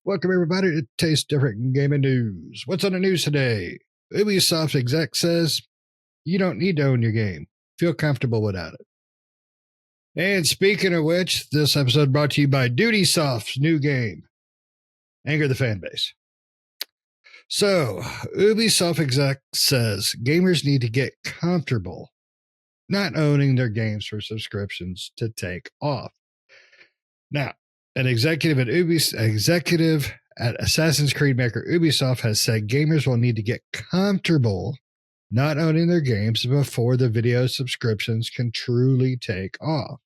Welcome, everybody, to Taste Different Gaming News. What's on the news today? Ubisoft exec says you don't need to own your game. Feel comfortable without it. And speaking of which, this episode brought to you by Dutysoft's new game, Anger the Fanbase. So, Ubisoft exec says gamers need to get comfortable not owning their games for subscriptions to take off. Now, an executive at Assassin's Creed maker Ubisoft has said gamers will need to get comfortable not owning their games before the video subscriptions can truly take off.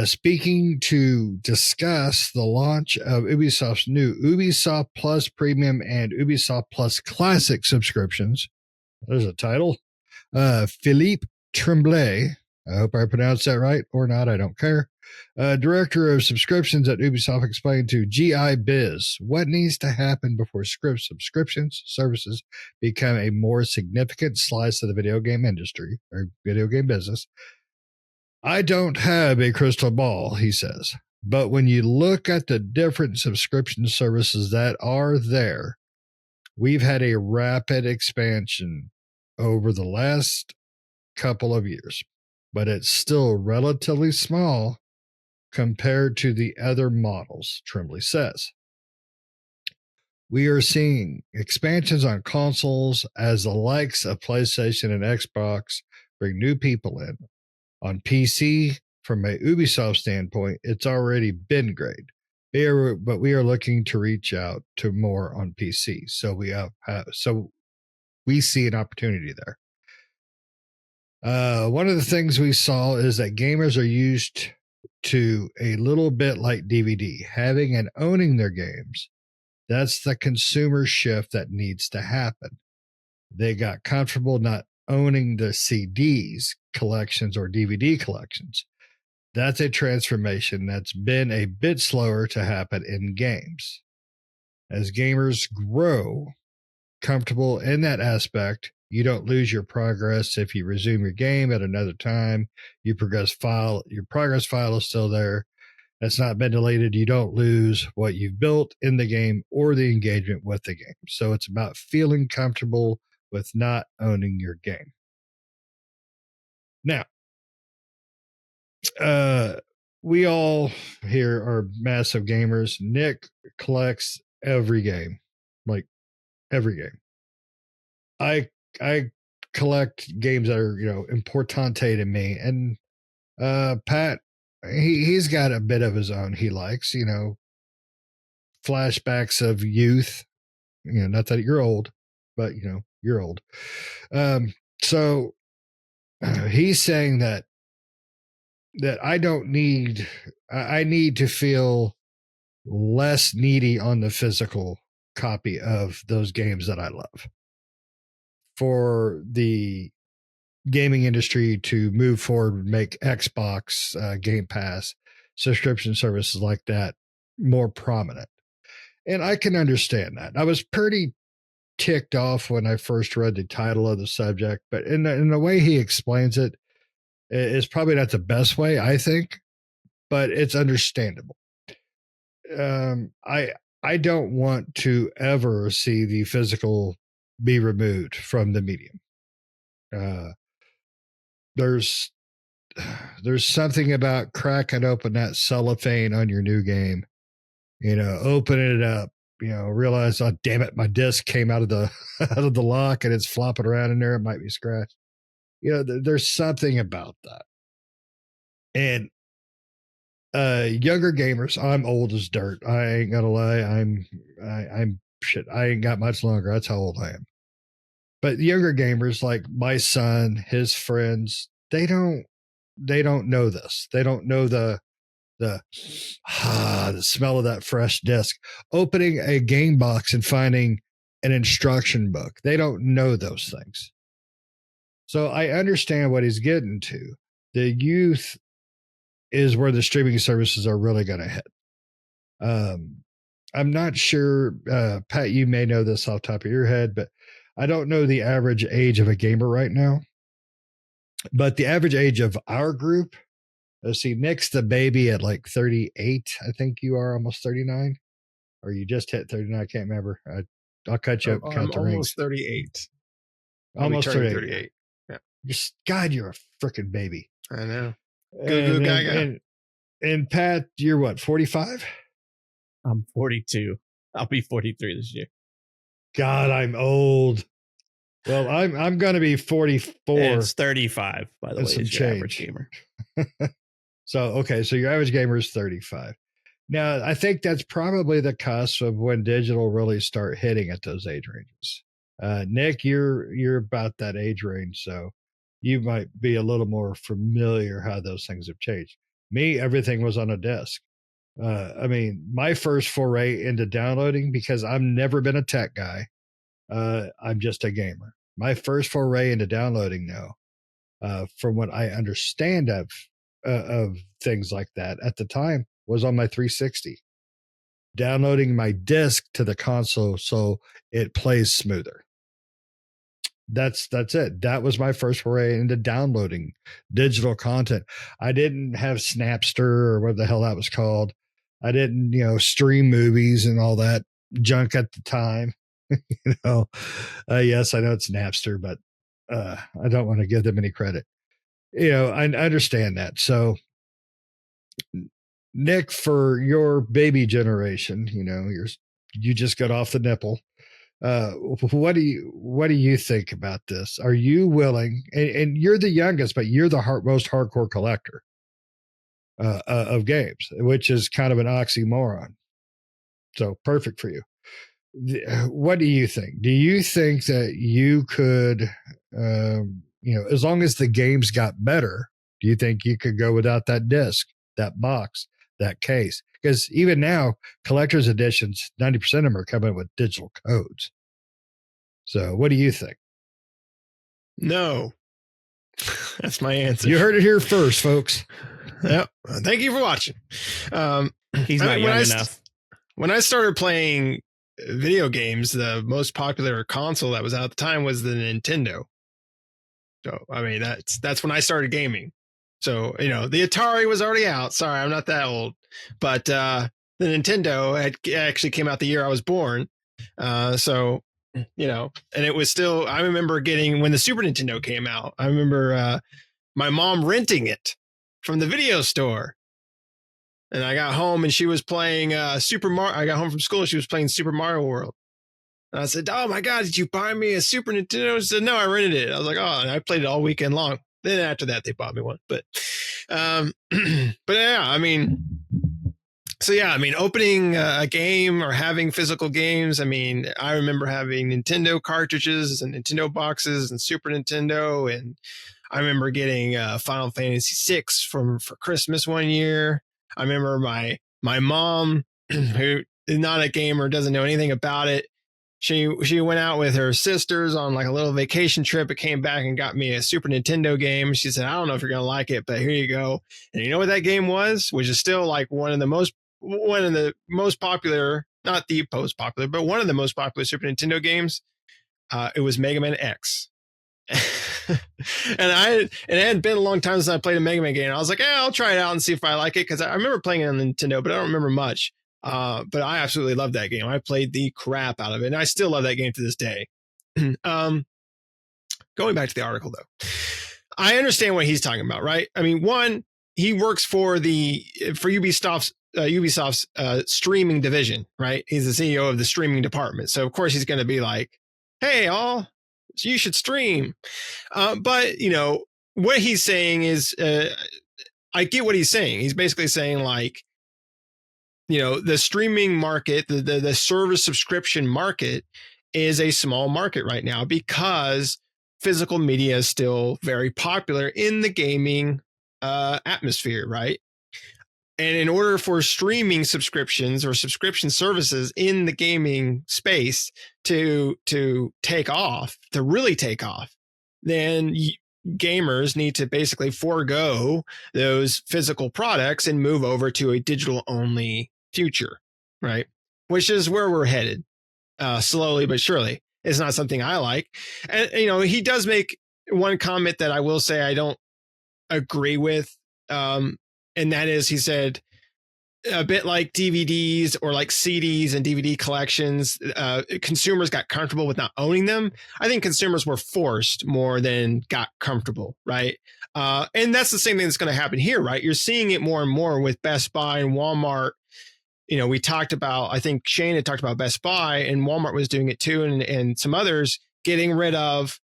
Speaking to discuss the launch of Ubisoft's new Ubisoft Plus Premium and Ubisoft Plus Classic subscriptions, there's a title, Philippe Tremblay, I hope I pronounced that right or not, I don't care. Director of subscriptions at Ubisoft explained to GI Biz what needs to happen before subscriptions services become a more significant slice of the video game industry or video game business. I don't have a crystal ball, he says, but when you look at the different subscription services that are there, we've had a rapid expansion over the last couple of years, but it's still relatively small compared to the other models, Tremblay says. We are seeing expansions on consoles as the likes of PlayStation and Xbox bring new people in. On PC, from a Ubisoft standpoint, it's already been great. But we are looking to reach out to more on PC. So we see an opportunity there. One of the things we saw is that gamers are used to a little bit like DVD, having and owning their games. That's the consumer shift that needs to happen. They got comfortable not owning the CDs collections or DVD collections. That's a transformation that's been a bit slower to happen in games. As gamers grow comfortable in that aspect, you don't lose your progress if you resume your game at another time. Your progress file is still there. That's not been deleted. You don't lose what you've built in the game or the engagement with the game. So it's about feeling comfortable with not owning your game. Now, we all here are massive gamers. Nick collects every game, like every game. I collect games that are, importante to me. And Pat, he's got a bit of his own he likes, flashbacks of youth, not that you're old, but you're old. So he's saying that I need to feel less needy on the physical copy of those games that I love for the gaming industry to move forward and make Xbox Game Pass subscription services like that more prominent. And I can understand that. I was pretty ticked off when I first read the title of the subject, but in the way he explains it is probably not the best way, I think, but it's understandable. I don't want to ever see the physical be removed from the medium. There's something about cracking open that cellophane on your new game, opening it up, realize, oh damn it, my disc came out of the out of the lock and it's flopping around in there. It might be scratched. There's something about that. And younger gamers, I'm old as dirt. I ain't gonna lie. I'm shit. I ain't got much longer. That's how old I am. But younger gamers like my son, his friends, they don't know this. They don't know the smell of that fresh disc. Opening a game box and finding an instruction book. They don't know those things. So I understand what he's getting to. The youth is where the streaming services are really going to hit. I'm not sure, Pat, you may know this off the top of your head, but I don't know the average age of a gamer right now. But the average age of our group, let's see, Nick's the baby at like 38. I think you are almost 39. or you just hit 39? I can't remember. I'll cut you up. I'm Count the rings. almost 38. Almost turning 38. Yeah. God, you're a freaking baby. I know. Go, Gaga. And Pat, you're what, 45? I'm 42. I'll be 43 this year. God, I'm old. Well, I'm going to be 44. And it's 35, by the way, some is your average gamer. So, okay, so your average gamer is 35. Now, I think that's probably the cusp of when digital really start hitting at those age ranges. Nick, you're about that age range, so you might be a little more familiar how those things have changed. Me, everything was on a disc. I mean, my first foray into downloading, because I've never been a tech guy, I'm just a gamer. My first foray into downloading now, from what I understand of things like that at the time, was on my 360. Downloading my disc to the console so it plays smoother. That's it. That was my first foray into downloading digital content. I didn't have Snapster or what the hell that was called. I didn't, stream movies and all that junk at the time. Yes, I know it's Napster, but I don't want to give them any credit. I understand that. So, Nick, for your baby generation, you just got off the nipple. What do you think about this? Are you willing? And you're the youngest, but you're the most hardcore collector of games, which is kind of an oxymoron. So perfect for you. What do you think? Do you think that you could, as long as the games got better, do you think you could go without that disc, that box, that case? Because even now, collector's editions, 90% of them are coming with digital codes. So what do you think? No. That's my answer. You heard it here first, folks. Yep. Thank you for watching. He's not young enough. When I started playing video games, the most popular console that was out at the time was the Nintendo. So, I mean, that's when I started gaming. So, the Atari was already out. Sorry, I'm not that old. But the Nintendo actually came out the year I was born. So, and it was still, I remember getting, when the Super Nintendo came out, I remember my mom renting it from the video store. And I got home and she was playing Super Mario. I got home from school and she was playing Super Mario World. And I said, "Oh my God, did you buy me a Super Nintendo?" She said, "No, I rented it." I was like, "Oh," and I played it all weekend long. Then after that, they bought me one. But yeah, I mean, opening a game or having physical games. I mean, I remember having Nintendo cartridges and Nintendo boxes and Super Nintendo. And I remember getting Final Fantasy VI for Christmas one year. I remember my mom, who is not a gamer, doesn't know anything about it. She went out with her sisters on like a little vacation trip. It came back and got me a Super Nintendo game. She said, "I don't know if you're going to like it, but here you go." And you know what that game was? Which is still like one of the most popular, not the most popular, but one of the most popular Super Nintendo games. It was Mega Man X. And it had been a long time since I played a Mega Man game. I was like, I'll try it out and see if I like it, because I remember playing it on Nintendo, but I don't remember much. But I absolutely loved that game. I played the crap out of it, and I still love that game to this day. Going back to the article, though, I understand what he's talking about, right? I mean, one, he works for Ubisoft's streaming division, right? He's the CEO of the streaming department, so of course he's going to be like, "Hey, all, you should stream." But what he's saying is, I get what he's saying. He's basically saying like, the streaming market, the service subscription market is a small market right now because physical media is still very popular in the gaming atmosphere, right? And in order for streaming subscriptions or subscription services in the gaming space to take off, to really take off, then gamers need to basically forego those physical products and move over to a digital only future, right? Which is where we're headed, slowly but surely. It's not something I like. And, he does make one comment that I will say I don't agree with. And that is, he said, a bit like DVDs or like CDs and DVD collections, consumers got comfortable with not owning them. I think consumers were forced more than got comfortable, right? And that's the same thing that's going to happen here, right? You're seeing it more and more with Best Buy and Walmart. We talked about, I think Shane had talked about Best Buy, and Walmart was doing it too, and some others getting rid of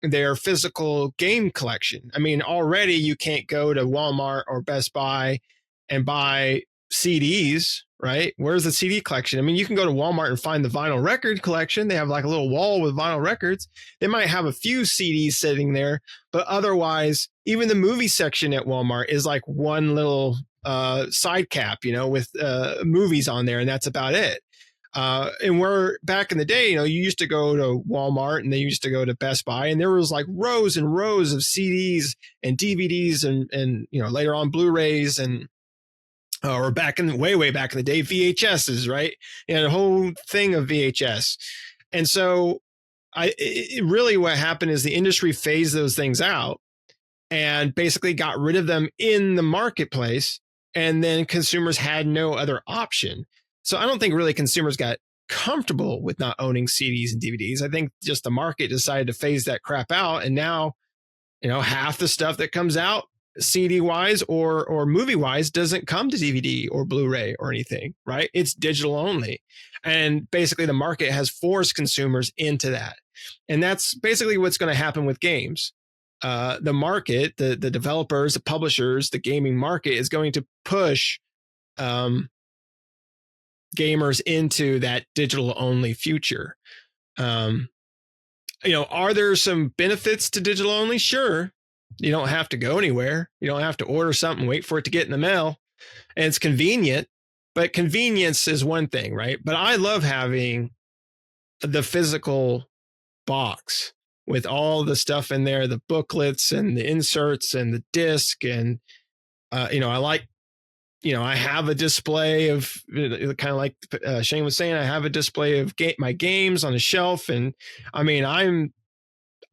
their physical game collection. I mean, already you can't go to Walmart or Best Buy and buy CDs, right? Where's the CD collection? I mean, you can go to Walmart and find the vinyl record collection. They have like a little wall with vinyl records. They might have a few CDs sitting there, but otherwise, even the movie section at Walmart is like one little side cap, with movies on there, and that's about it. And we're back in the day, you used to go to Walmart and they used to go to Best Buy, and there was like rows and rows of CDs and DVDs and later on Blu-rays and or back in way back in the day, VHSs, right? A whole thing of VHS. And so really what happened is the industry phased those things out and basically got rid of them in the marketplace. And then consumers had no other option. So I don't think really consumers got comfortable with not owning CDs and DVDs. I think just the market decided to phase that crap out. And now, half the stuff that comes out CD wise or movie wise doesn't come to DVD or Blu-ray or anything, right? It's digital only. And basically the market has forced consumers into that. And that's basically what's going to happen with games. The market, the developers, the publishers, the gaming market is going to push gamers into that digital only future. Are there some benefits to digital only? Sure. You don't have to go anywhere. You don't have to order something, wait for it to get in the mail. And it's convenient, but convenience is one thing, right? But I love having the physical box with all the stuff in there, the booklets and the inserts and the disc. And, I like, I have a display of kind of like Shane was saying, I have a display of my games on a shelf. And I mean,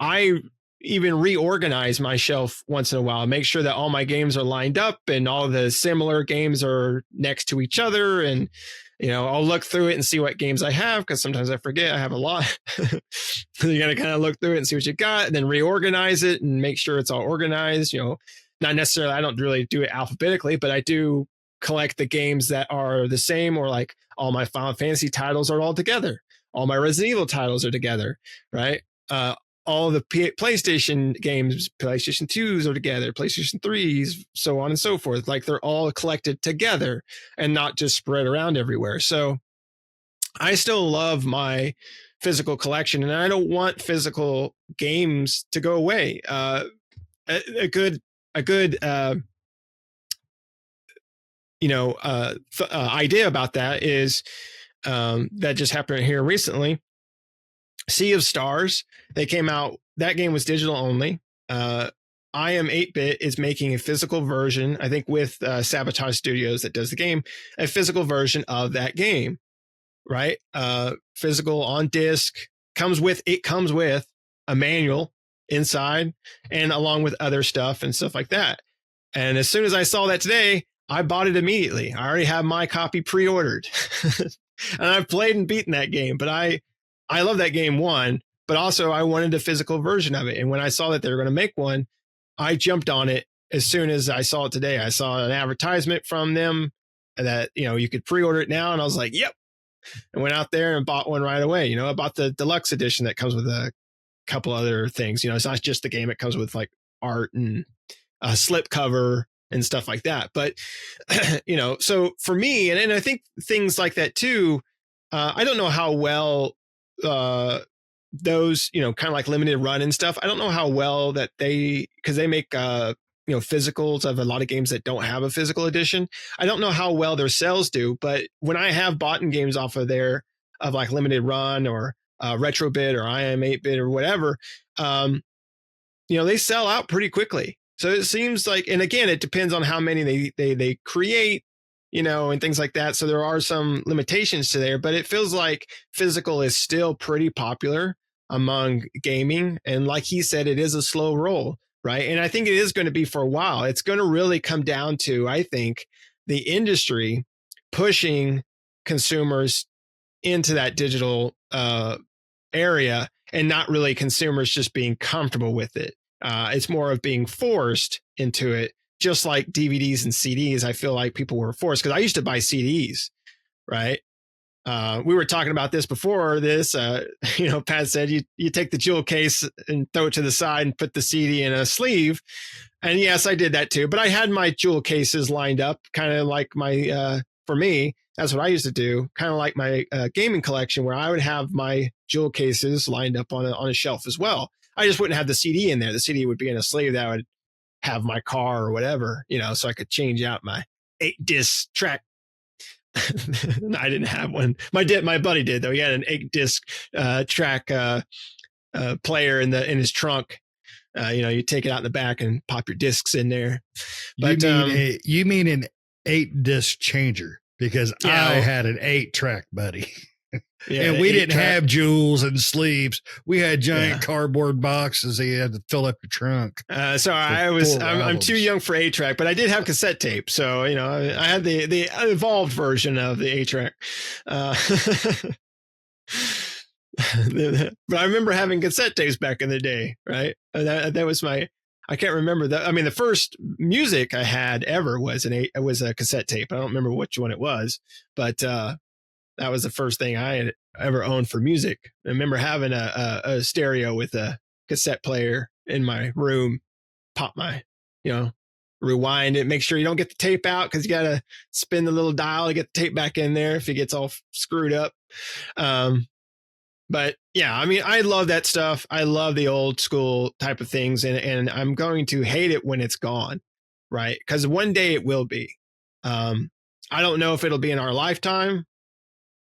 I even reorganize my shelf once in a while, make sure that all my games are lined up and all the similar games are next to each other. And, I'll look through it and see what games I have, because sometimes I forget I have a lot. You got to kind of look through it and see what you got, and then reorganize it and make sure it's all organized. Not necessarily, I don't really do it alphabetically, but I do collect the games that are the same, or like all my Final Fantasy titles are all together. All my Resident Evil titles are together, right? All the PlayStation games, PlayStation 2s are together, PlayStation 3s, so on and so forth. Like they're all collected together and not just spread around everywhere. So I still love my physical collection, and I don't want physical games to go away. A good idea about that is that just happened here recently. Sea of Stars, they came out, that game was digital only. I Am 8-Bit is making a physical version, I think with Sabotage Studios that does the game, a physical version of that game, right? Physical on disc, comes with a manual inside and along with other stuff and stuff like that. And as soon as I saw that today, I bought it immediately. I already have my copy pre-ordered. And I've played and beaten that game, but I love that game, one, but also I wanted a physical version of it. And when I saw that they were going to make one, I jumped on it as soon as I saw it today. I saw an advertisement from them that, you could pre-order it now. And I was like, yep. And went out there and bought one right away. I bought the deluxe edition that comes with a couple other things. It's not just the game. It comes with like art and a slip cover and stuff like that. But, so for me, and I think things like that too, I don't know how well those, kind of like limited run and stuff. I don't know how well that because they make, physicals of a lot of games that don't have a physical edition. I don't know how well their sales do, but when I have bought games off of there of like limited run or Retrobit or I Am 8-Bit or whatever, they sell out pretty quickly. So it seems like, and again, it depends on how many they create, and things like that. So there are some limitations to there, but it feels like physical is still pretty popular among gaming. And like he said, it is a slow roll, right? And I think it is going to be for a while. It's going to really come down to, I think, the industry pushing consumers into that digital area, and not really consumers just being comfortable with it. It's more of being forced into it, just like DVDs and CDs. I feel like people were forced, because I used to buy CDs, right? We were talking about this before this. Pat said you take the jewel case and throw it to the side and put the CD in a sleeve. And yes, I did that too. But I had my jewel cases lined up, kind of like my, for me, that's what I used to do, kind of like my gaming collection, where I would have my jewel cases lined up on a shelf as well. I just wouldn't have the CD in there. The CD would be in a sleeve that I would have my car or whatever, so I could change out my 8-disc track. I didn't have one. My buddy did though. He had an 8-disc track player in his trunk. You take it out in the back and pop your discs in there. But you mean an 8-disc changer? Because I had an 8-track, buddy. Yeah, and we didn't have jewels and sleeves. We had giant cardboard boxes that you had to fill up your trunk. So I'm too young for 8-track, but I did have cassette tape. So, I had the evolved version of the 8-track. But I remember having cassette tapes back in the day, right? That was I can't remember that. I mean, the first music I had ever was a cassette tape. I don't remember which one it was, but that was the first thing I had ever owned for music. I remember having a stereo with a cassette player in my room, pop my, rewind it, make sure you don't get the tape out, because you got to spin the little dial to get the tape back in there if it gets all screwed up. But yeah, I mean, I love that stuff. I love the old school type of things, and I'm going to hate it when it's gone, right? Because one day it will be. I don't know if it'll be in our lifetime.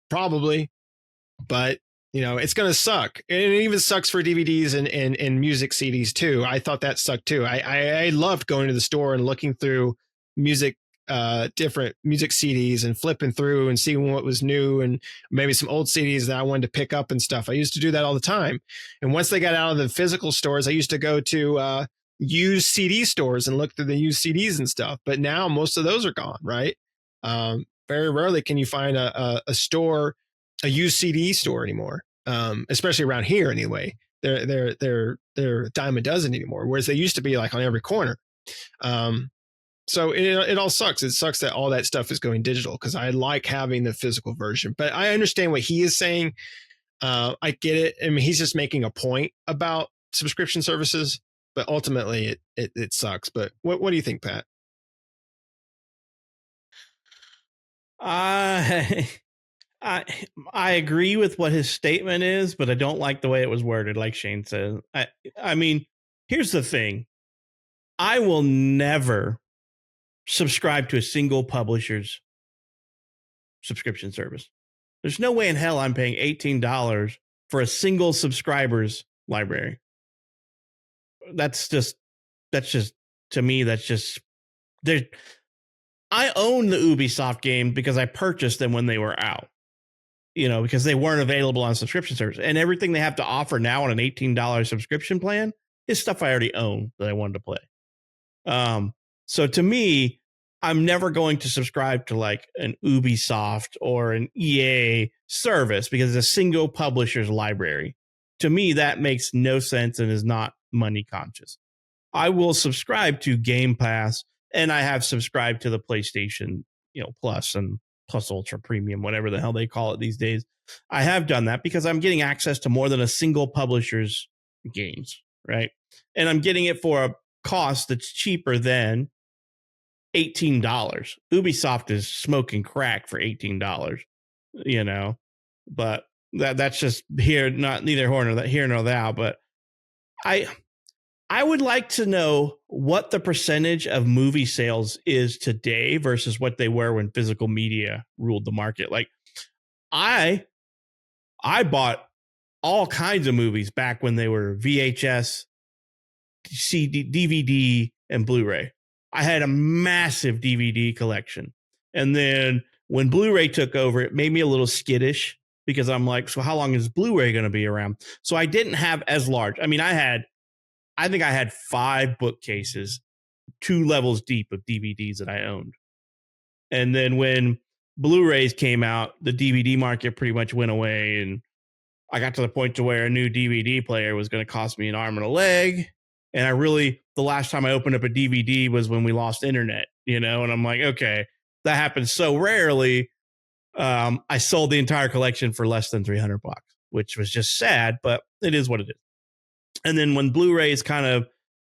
Probably, but it's going to suck. And it even sucks for DVDs and music CDs too. I thought that sucked too. I loved going to the store and looking through different music CDs and flipping through and seeing what was new, and maybe some old CDs that I wanted to pick up and stuff. I used to do that all the time. And once they got out of the physical stores, I used to go to used CD stores and look through the used CDs and stuff. But now most of those are gone, right? Very rarely can you find a store, a used CD store anymore, especially around here anyway. They're a dime a dozen anymore, whereas they used to be like on every corner. So it all sucks. It sucks that all that stuff is going digital, because I like having the physical version. But I understand what he is saying. I get it. I mean, he's just making a point about subscription services, but ultimately it sucks. But what do you think, Pat? I agree with what his statement is, but I don't like the way it was worded, like Shane says. I mean, here's the thing. I will never subscribe to a single publisher's subscription service. There's no way in hell I'm paying $18 for a single subscriber's library. That's just to me, I own the Ubisoft game because I purchased them when they were out, because they weren't available on subscription service, and everything they have to offer now on an $18 subscription plan is stuff I already own that I wanted to play. So to me, I'm never going to subscribe to like an Ubisoft or an EA service because it's a single publisher's library. To me, that makes no sense and is not money conscious. I will subscribe to Game Pass, and I have subscribed to the PlayStation, Plus and Plus Ultra Premium, whatever the hell they call it these days. I have done that because I'm getting access to more than a single publisher's games, right? And I'm getting it for a cost that's cheaper than $18. Ubisoft is smoking crack for $18, but that's just here, neither here nor thou. But I would like to know what the percentage of movie sales is today versus what they were when physical media ruled the market. Like I bought all kinds of movies back when they were VHS, CD, DVD, and Blu-ray. I had a massive DVD collection. And then when Blu-ray took over, it made me a little skittish because I'm like, so how long is Blu-ray going to be around? So I didn't have as large. I mean, I think I had 5 bookcases, 2 levels deep of DVDs that I owned. And then when Blu-rays came out, the DVD market pretty much went away, and I got to the point to where a new DVD player was going to cost me an arm and a leg. And the last time I opened up a DVD was when we lost internet, and I'm like, okay, that happens so rarely. I sold the entire collection for less than $300, which was just sad, but it is what it is. And then when Blu-rays kind of,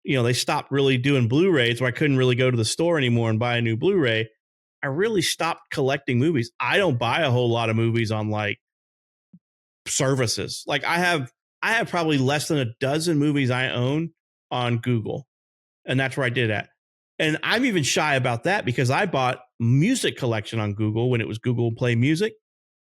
they stopped really doing Blu-rays, where I couldn't really go to the store anymore and buy a new Blu-ray, I really stopped collecting movies. I don't buy a whole lot of movies on like services. Like I have probably less than a dozen movies I own on Google, and that's where I did that. And I'm even shy about that because I bought music collection on Google when it was Google Play Music,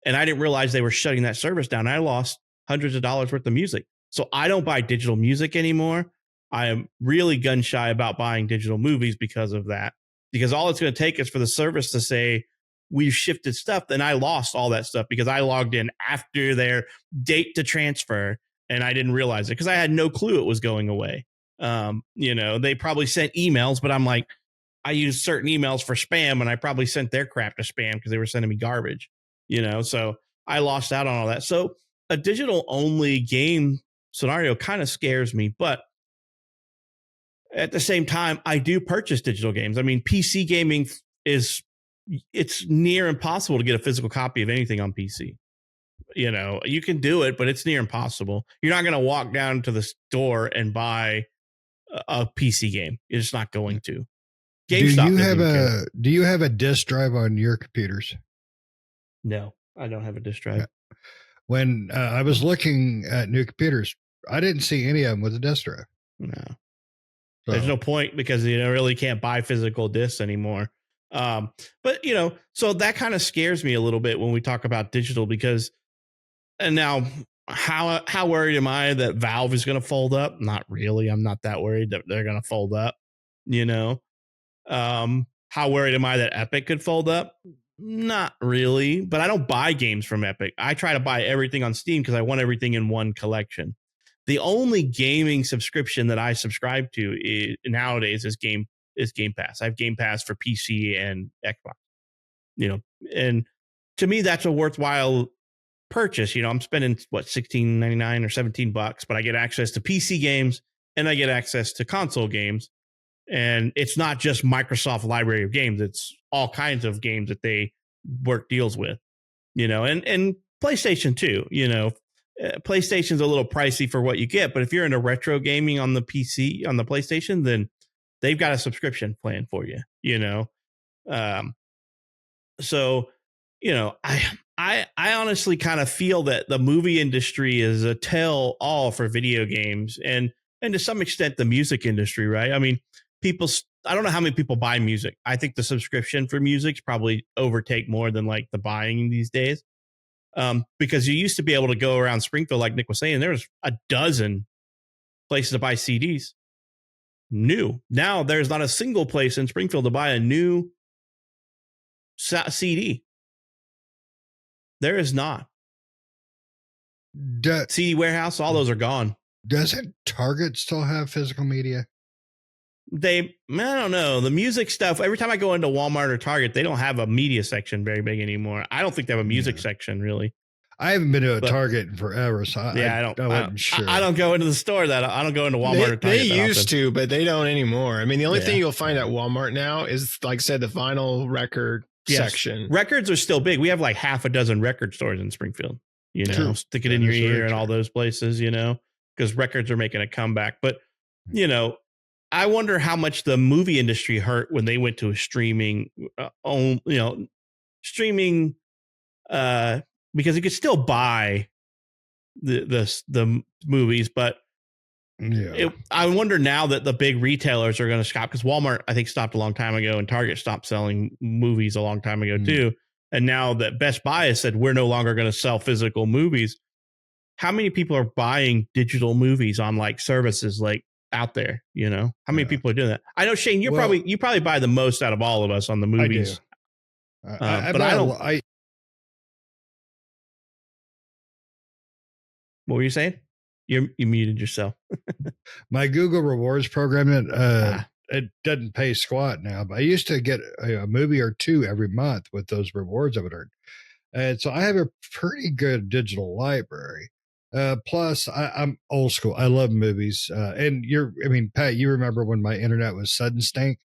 and I didn't realize they were shutting that service down. I lost hundreds of dollars worth of music. So I don't buy digital music anymore. I am really gun shy about buying digital movies because of that. Because all it's going to take is for the service to say, we've shifted stuff. Then I lost all that stuff because I logged in after their date to transfer and I didn't realize it because I had no clue it was going away. They probably sent emails, but I'm like, I use certain emails for spam and I probably sent their crap to spam because they were sending me garbage, so I lost out on all that. So a digital only game scenario kind of scares me, but at the same time, I do purchase digital games. I mean, PC gaming it's near impossible to get a physical copy of anything on PC. You can do it, but it's near impossible. You're not going to walk down to the store and buy a PC game. You're just not going to. GameStop Do you have a disk drive on your computers? No, I don't have a disk drive. Yeah. When I was looking at new computers, I didn't see any of them with a disk drive. No. So. There's no point because you really can't buy physical discs anymore. But so that kind of scares me a little bit when we talk about digital because, and now how worried am I that Valve is going to fold up? Not really. I'm not that worried that they're going to fold up. How worried am I that Epic could fold up? Not really. But I don't buy games from Epic. I try to buy everything on Steam because I want everything in one collection. The only gaming subscription that I subscribe to nowadays is Game Pass. I have Game Pass for PC and Xbox. And to me that's a worthwhile purchase. I'm spending $16.99 or $17, but I get access to PC games and I get access to console games. And it's not just Microsoft library of games; it's all kinds of games that they work deals with. And PlayStation too. PlayStation's a little pricey for what you get, but if you're into retro gaming on the PC, on the PlayStation, then they've got a subscription plan for you, So, I honestly kind of feel that the movie industry is a tell all for video games and to some extent the music industry, right? I mean, I don't know how many people buy music. I think the subscription for music's probably overtake more than like the buying these days. Because you used to be able to go around Springfield, like Nick was saying, there's a dozen places to buy CDs. New. Now there's not a single place in Springfield to buy a new CD. There is not. CD Warehouse, all those are gone. Doesn't Target still have physical media? I don't know. The music stuff, every time I go into Walmart or Target, they don't have a media section very big anymore. I don't think they have a music section, really. I haven't been to a Target in forever, so I wasn't sure. I don't go into the store I don't go into Walmart or Target. They used to, but they don't anymore. I mean, the only thing you'll find at Walmart now is, like I said, the vinyl record section. Records are still big. We have like half a dozen record stores in Springfield. Stick it in your ear and all those places, because records are making a comeback. But, I wonder how much the movie industry hurt when they went to a streaming, streaming, because you could still buy the movies, but I wonder now that the big retailers are going to stop, because Walmart, I think, stopped a long time ago, and Target stopped selling movies a long time ago too. And now that Best Buy has said we're no longer going to sell physical movies, how many people are buying digital movies on like services like out there? How many people are doing that? I know, Shane, you probably buy the most out of all of us on the movies. I do. What were you saying? You muted yourself. My Google Rewards program, it doesn't pay squat now, but I used to get a movie or two every month with those rewards I would earn. And so I have a pretty good digital library. Plus, I'm old school. I love movies. And Pat, you remember when my internet was sudden stink?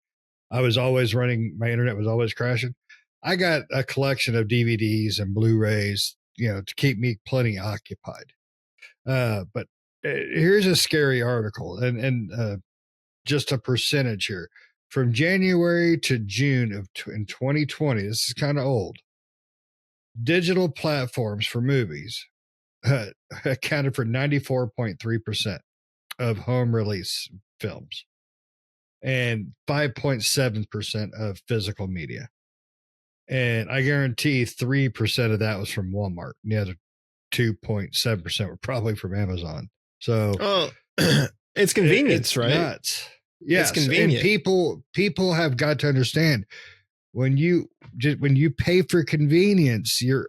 I was always running, my internet was always crashing. I got a collection of DVDs and Blu-rays, to keep me plenty occupied. But here's a scary article, and just a percentage here. From January to June in 2020, this is kind of old. Digital platforms for movies accounted for 94.3% of home release films and 5.7% of physical media. And I guarantee 3% of that was from Walmart. And the other 2.7% were probably from Amazon. So it's convenience, it's right? Nuts. Yes, it's convenient. And people have got to understand when you pay for convenience, you're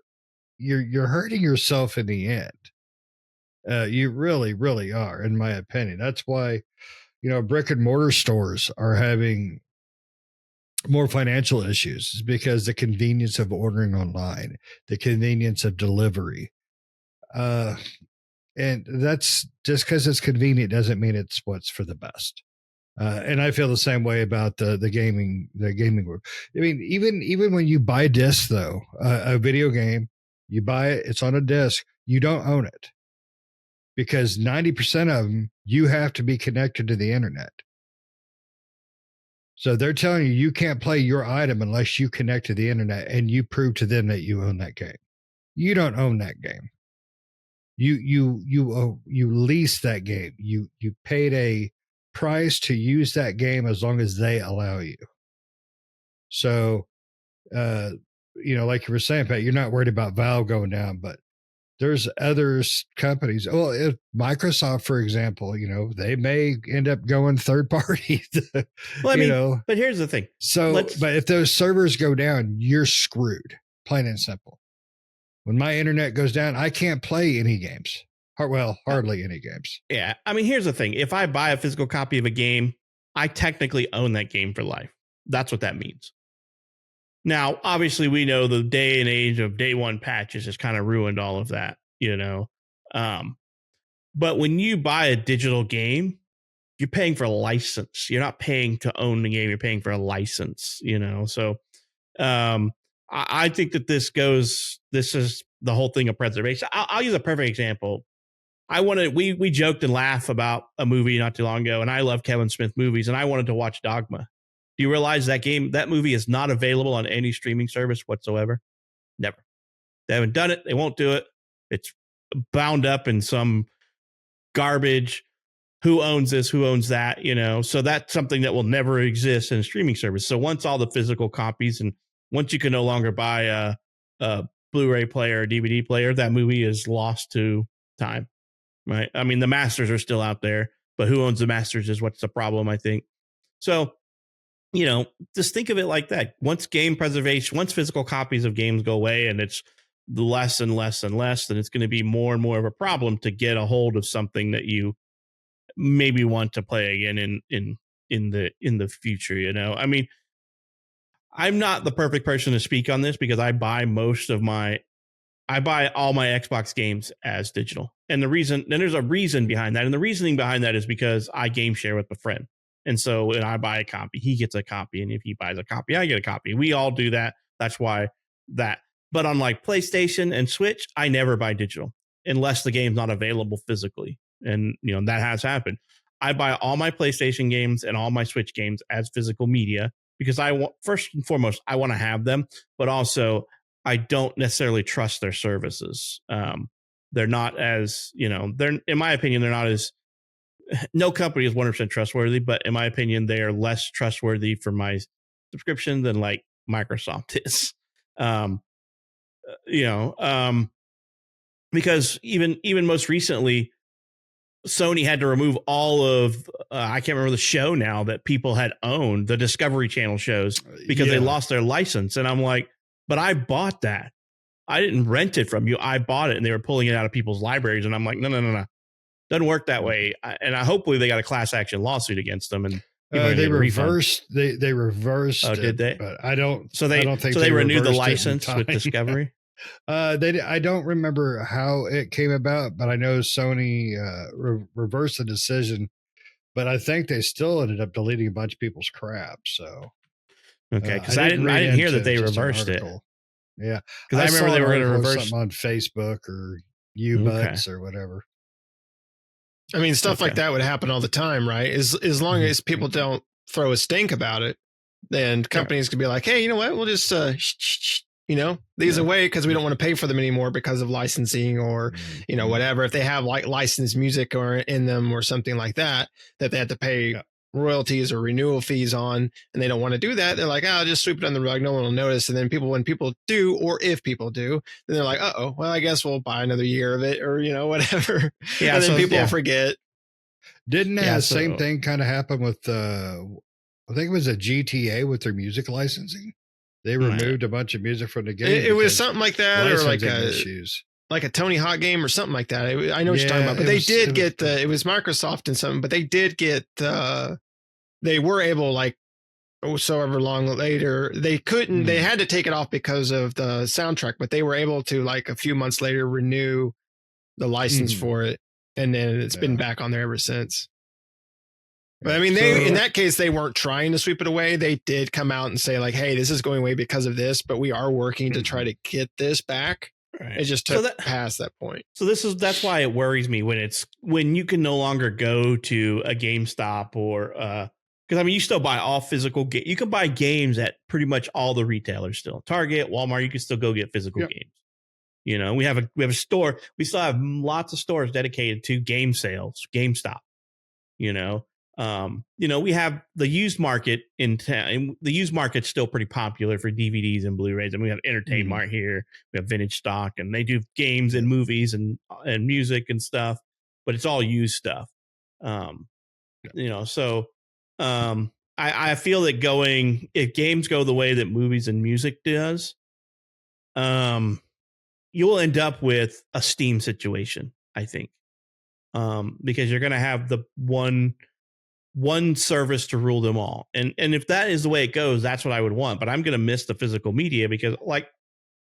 hurting yourself in the end. You really, really are, in my opinion. That's why, brick and mortar stores are having more financial issues, because the convenience of ordering online, the convenience of delivery. And that's just because it's convenient doesn't mean it's what's for the best. And I feel the same way about the gaming world. I mean, even when you buy discs, though, a video game, you buy it, it's on a disc, you don't own it, because 90% of them, you have to be connected to the internet. So they're telling you can't play your item unless you connect to the internet and you prove to them that you own that game. You don't own that game. You lease that game. You paid a price to use that game as long as they allow you. So, like you were saying, Pat, you're not worried about Valve going down, but there's other companies. Well, if Microsoft, for example, they may end up going third party. Well, but here's the thing. But if those servers go down, you're screwed, plain and simple. When my internet goes down, I can't play any games. Hardly any games. Yeah. I mean, here's the thing. If I buy a physical copy of a game, I technically own that game for life. That's what that means. Now, obviously, we know the day and age of day one patches has kind of ruined all of that, But when you buy a digital game, you're paying for a license. You're not paying to own the game. You're paying for a license, So I think that this is the whole thing of preservation. I'll use a perfect example. We joked and laughed about a movie not too long ago, and I love Kevin Smith movies, and I wanted to watch Dogma. Do you realize that movie is not available on any streaming service whatsoever? Never. They haven't done it. They won't do it. It's bound up in some garbage. Who owns this? Who owns that? So that's something that will never exist in a streaming service. So once all the physical copies, and once you can no longer buy a Blu-ray player or DVD player, that movie is lost to time, right? I mean, the masters are still out there, but who owns the masters is what's the problem, I think. So, just think of it like that. Once physical copies of games go away and it's less and less and less, then it's going to be more and more of a problem to get a hold of something that you maybe want to play again in the future. I mean, I'm not the perfect person to speak on this because I buy all my Xbox games as digital. And there's a reason behind that. And the reasoning behind that is because I game share with a friend. And so when I buy a copy, he gets a copy. And if he buys a copy, I get a copy. We all do that. That's why that. But on like PlayStation and Switch, I never buy digital unless the game's not available physically. And, that has happened. I buy all my PlayStation games and all my Switch games as physical media because first and foremost, I want to have them. But also, I don't necessarily trust their services. They're not as, in my opinion, they're not as, no company is 100% trustworthy, but in my opinion, they are less trustworthy for my subscription than like Microsoft is. Because even most recently, Sony had to remove all of, I can't remember the show now that people had owned, the Discovery Channel shows, because they lost their license. And I'm like, but I bought that. I didn't rent it from you. I bought it, and they were pulling it out of people's libraries. And I'm like, no. Doesn't work that way. And hopefully they got a class action lawsuit against them. And People are They gonna get a refund. reversed. They reversed Oh, it, did they? but I don't. So I they don't think so they renewed the reversed it in license with time. Discovery. I don't remember how it came about, but I know Sony reversed the decision. But I think they still ended up deleting a bunch of people's crap. So Okay, I because I didn't read didn't hear that into they just an reversed it. article. Yeah, Because I remember saw they an were going to article or reverse. something on Facebook or Okay. Ubutts or whatever. I mean, stuff like Okay. that would happen all the time, right? As long as people don't throw a stink about it, then companies could be like, hey, you know what? We'll just, these Yeah. away because we don't want to pay for them anymore because of licensing or, whatever. If they have like licensed music or in them or something like that, that they have to pay royalties or renewal fees on, and they don't want to do that, they're like, oh, just sweep it under the rug. No one will notice. And then when people do, or if people do, then they're like, oh, well, I guess we'll buy another year of it or, whatever. Yeah. And then So people yeah. will forget. Didn't that Yeah, same so- thing kind of happen with I think it was a GTA with their music licensing? They removed a bunch of music from the game. It was something like that, or like licensing a issues. like a Tony Hawk game or something like that. I know what you're talking about, but they did get it was Microsoft and something, but they did get they were able, like, so ever long later, they couldn't, they had to take it off because of the soundtrack, but they were able to, like, a few months later renew the license for it, and then it's been back on there ever since. But I mean, in that case, they weren't trying to sweep it away. They did come out and say, like, hey, this is going away because of this, but we are working to try to get this back. Right. It just took past that point. So that's why it worries me when you can no longer go to a GameStop or because I mean, you still buy all physical you can buy games at pretty much all the retailers still. Target, Walmart, you can still go get physical games. We have a store. We still have lots of stores dedicated to game sales, GameStop. We have the used market in town. The used market's still pretty popular for DVDs and Blu-rays. And we have Entertainment Mart here. We have Vintage Stock, and they do games and movies and music and stuff, but it's all used stuff. So I feel that if games go the way that movies and music does, you will end up with a Steam situation, I think, because you're going to have the one service to rule them all. And if that is the way it goes, that's what I would want. But I'm going to miss the physical media because,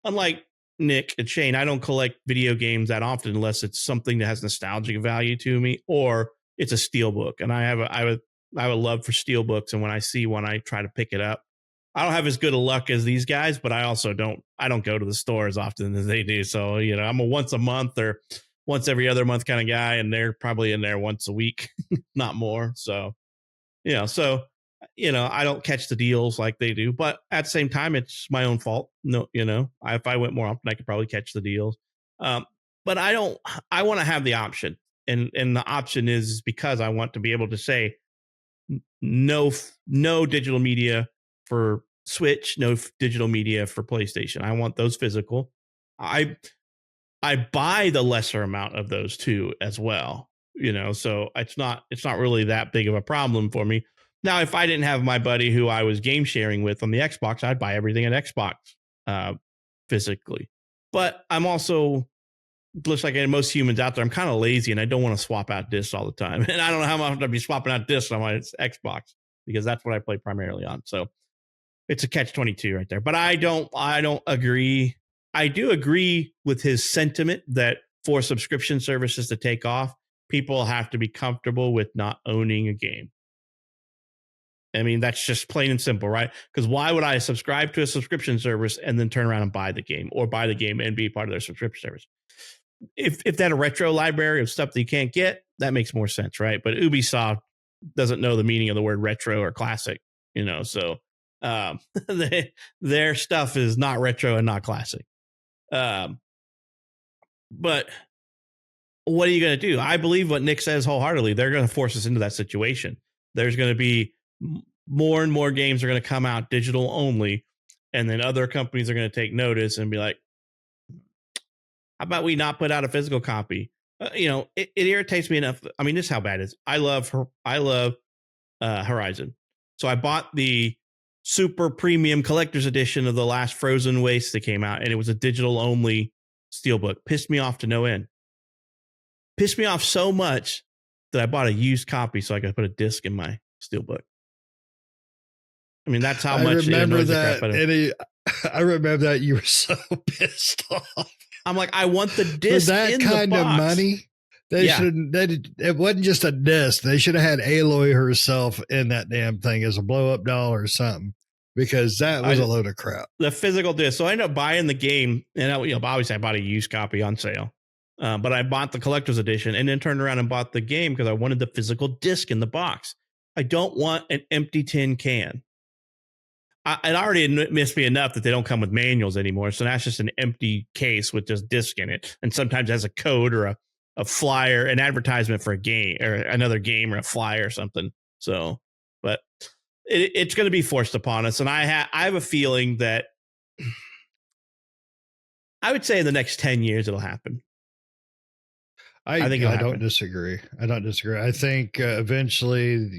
unlike Nick and Shane, I don't collect video games that often unless it's something that has nostalgic value to me or it's a steelbook. And I have a love for steelbooks. And when I see one, I try to pick it up. I don't have as good a luck as these guys, but I also don't go to the store as often as they do. So, I'm a once a month or once every other month kind of guy, and they're probably in there once a week, not more. So, I don't catch the deals like they do, but at the same time, it's my own fault. No, if I went more often, I could probably catch the deals. But I want to have the option. And the option is because I want to be able to say no digital media for Switch, no digital media for PlayStation. I want those physical. I buy the lesser amount of those too as well, so it's not really that big of a problem for me. Now, if I didn't have my buddy who I was game sharing with on the Xbox, I'd buy everything at Xbox physically. But I'm also, just like most humans out there, I'm kind of lazy and I don't want to swap out discs all the time. And I don't know how much I'd be swapping out discs on my Xbox because that's what I play primarily on. So it's a catch-22 right there. But I don't agree. I do agree with his sentiment that for subscription services to take off, people have to be comfortable with not owning a game. I mean, that's just plain and simple, right? Because why would I subscribe to a subscription service and then turn around and buy the game or buy the game and be part of their subscription service? If that a retro library of stuff that you can't get, that makes more sense, right? But Ubisoft doesn't know the meaning of the word retro or classic, so their stuff is not retro and not classic. But what are you going to do? I believe what Nick says wholeheartedly. They're going to force us into that situation. There's going to be more and more games are going to come out digital only. And then other companies are going to take notice and be like, how about we not put out a physical copy? It irritates me enough. I mean, this is how bad it is. I love Horizon. So I bought the super premium collector's edition of the last Frozen Waste that came out, and it was a digital only steelbook. Pissed me off to no end. Pissed me off so much that I bought a used copy so I could put a disc in my steelbook. I mean, that's how I much it remember annoys the crap that. out of me. I remember that you were so pissed off. I'm like, I want the For disc that in kind the of box. money. They should. It wasn't just a disc. They should have had Aloy herself in that damn thing as a blow up doll or something, because that was a load of crap. The physical disc. So I ended up buying the game, and obviously I bought a used copy on sale, but I bought the collector's edition and then turned around and bought the game because I wanted the physical disc in the box. I don't want an empty tin can. It already missed me enough that they don't come with manuals anymore. So that's just an empty case with just disc in it. And sometimes it has a code or a flyer, an advertisement for a game or another game or a flyer or something. So, but it's going to be forced upon us. And I have a feeling that I would say in the next 10 years, it'll happen. I think I don't disagree. I don't disagree. I think eventually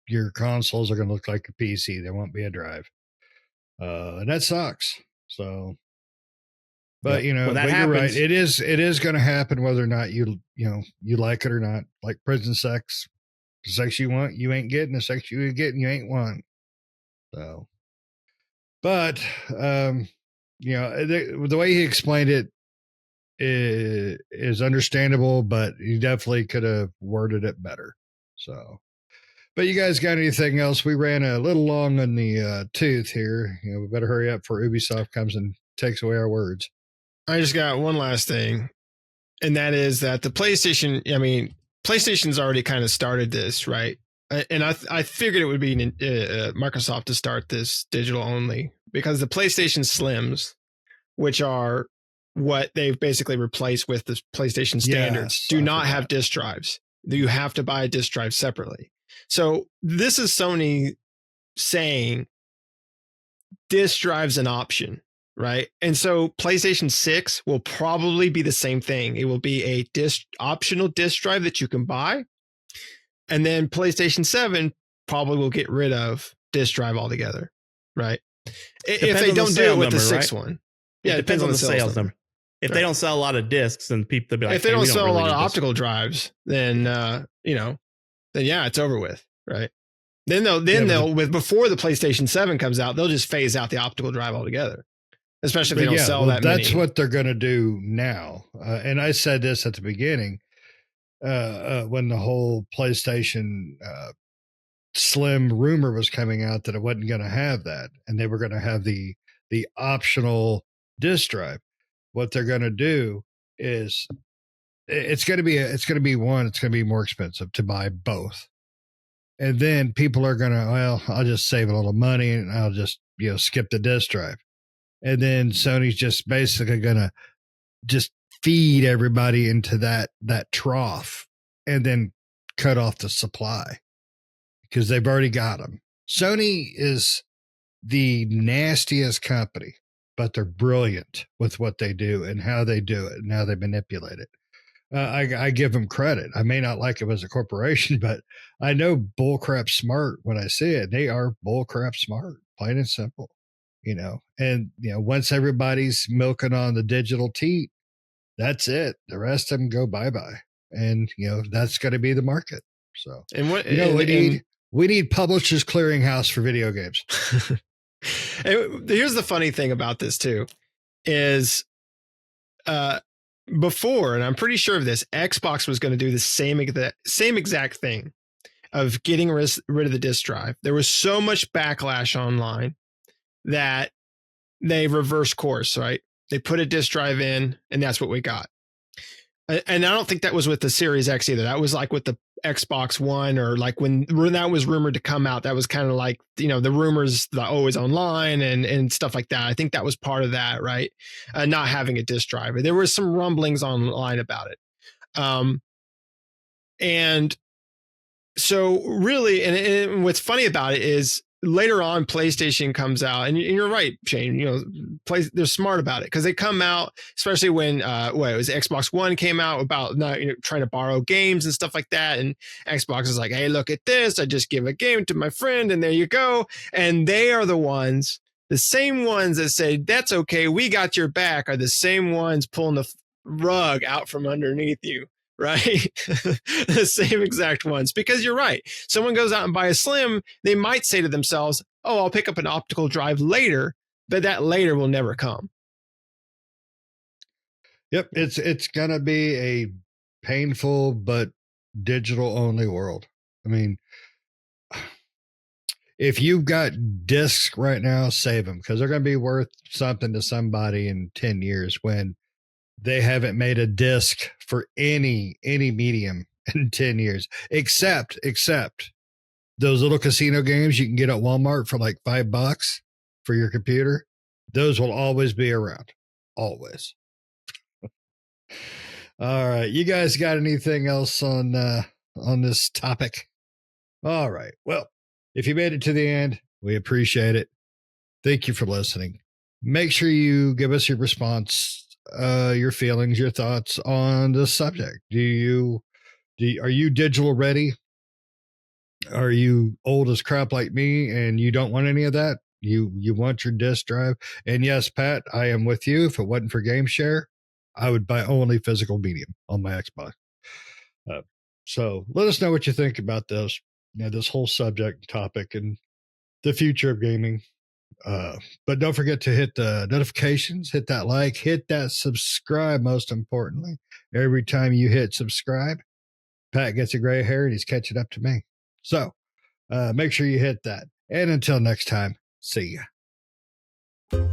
your consoles are going to look like a PC. There won't be a drive. And that sucks. So, but but you're right. It is going to happen whether or not you like it or not. Like prison sex, the sex you want, you ain't getting. The sex you getting, you ain't want. So, but the way he explained it is understandable, but he definitely could have worded it better. So, but you guys got anything else? We ran a little long on the tooth here. We better hurry up before Ubisoft comes and takes away our words. I just got one last thing, and that is that the PlayStation. I mean, PlayStation's already kind of started this, right? And I figured it would be Microsoft to start this digital only, because the PlayStation Slims, which are what they've basically replaced with the PlayStation standards, do not have disk drives. You have to buy a disk drive separately. So this is Sony saying disk drive's an option, right? And so PlayStation 6 will probably be the same thing. It will be a optional disk drive that you can buy. And then PlayStation 7 probably will get rid of disk drive altogether, right? If they don't do it with the 6 one. Yeah, it depends on the sales number. If they don't sell a lot of discs, then people will be like, if they don't sell a lot of optical drives, then then yeah, it's over with, right? Then they'll before the PlayStation 7 comes out, they'll just phase out the optical drive altogether. Especially if they don't sell that many. That's what they're going to do now. And I said this at the beginning when the whole PlayStation Slim rumor was coming out that it wasn't going to have that, and they were going to have the optional disk drive. What they're going to do is it's going to be more expensive to buy both. And then people are going to, I'll just save a little money and I'll just, skip the disk drive. And then Sony's just basically going to just feed everybody into that trough and then cut off the supply because they've already got them. Sony is the nastiest company, but they're brilliant with what they do and how they do it and how they manipulate it. I give them credit. I may not like them as a corporation, but I know bullcrap smart when I see it. They are bullcrap smart, plain and simple, and, once everybody's milking on the digital teat, that's it. The rest of them go bye-bye. And, that's going to be the market. So, and what, we need Publishers Clearinghouse for video games. Here's the funny thing about this too, is, before, and I'm pretty sure of this, Xbox was going to do the same exact thing of getting rid of the disk drive. There was so much backlash online that they reversed course, right? They put a disk drive in, and that's what we got. And I don't think that was with the Series X either. That was like with the Xbox One, or like when that was rumored to come out. That was kind of like, the rumors that always online and stuff like that. I think that was part of that, right? Not having a disk drive. There were some rumblings online about it. And so really, and what's funny about it is later on, PlayStation comes out, and you're right, Shane. They're smart about it because they come out, especially when it was Xbox One came out about not trying to borrow games and stuff like that, and Xbox is like, "Hey, look at this! I just give a game to my friend, and there you go." And they are the same ones that say, "That's okay, we got your back," are the same ones pulling the rug out from underneath you. Right? The same exact ones. Because you're right. Someone goes out and buy a Slim, they might say to themselves, oh, I'll pick up an optical drive later, but that later will never come. Yep, it's gonna be a painful but digital only world. I mean, if you've got discs right now, save them because they're going to be worth something to somebody in 10 years when they haven't made a disc for any medium in 10 years, except those little casino games you can get at Walmart for like $5 for your computer. Those will always be around. Always. All right. You guys got anything else on this topic? All right. Well, if you made it to the end, we appreciate it. Thank you for listening. Make sure you give us your response, your feelings, your thoughts on the subject. Are you digital ready? Are you old as crap like me and you don't want any of that? You want your disk drive? And yes, Pat, I am with you. If it wasn't for GameShare, I would buy only physical medium on my Xbox. So let us know what you think about this, this whole subject topic and the future of gaming. But don't forget to hit the notifications, hit that like, hit that subscribe. Most importantly, every time you hit subscribe, Pat gets a gray hair and he's catching up to me. So make sure you hit that. And until next time, see ya.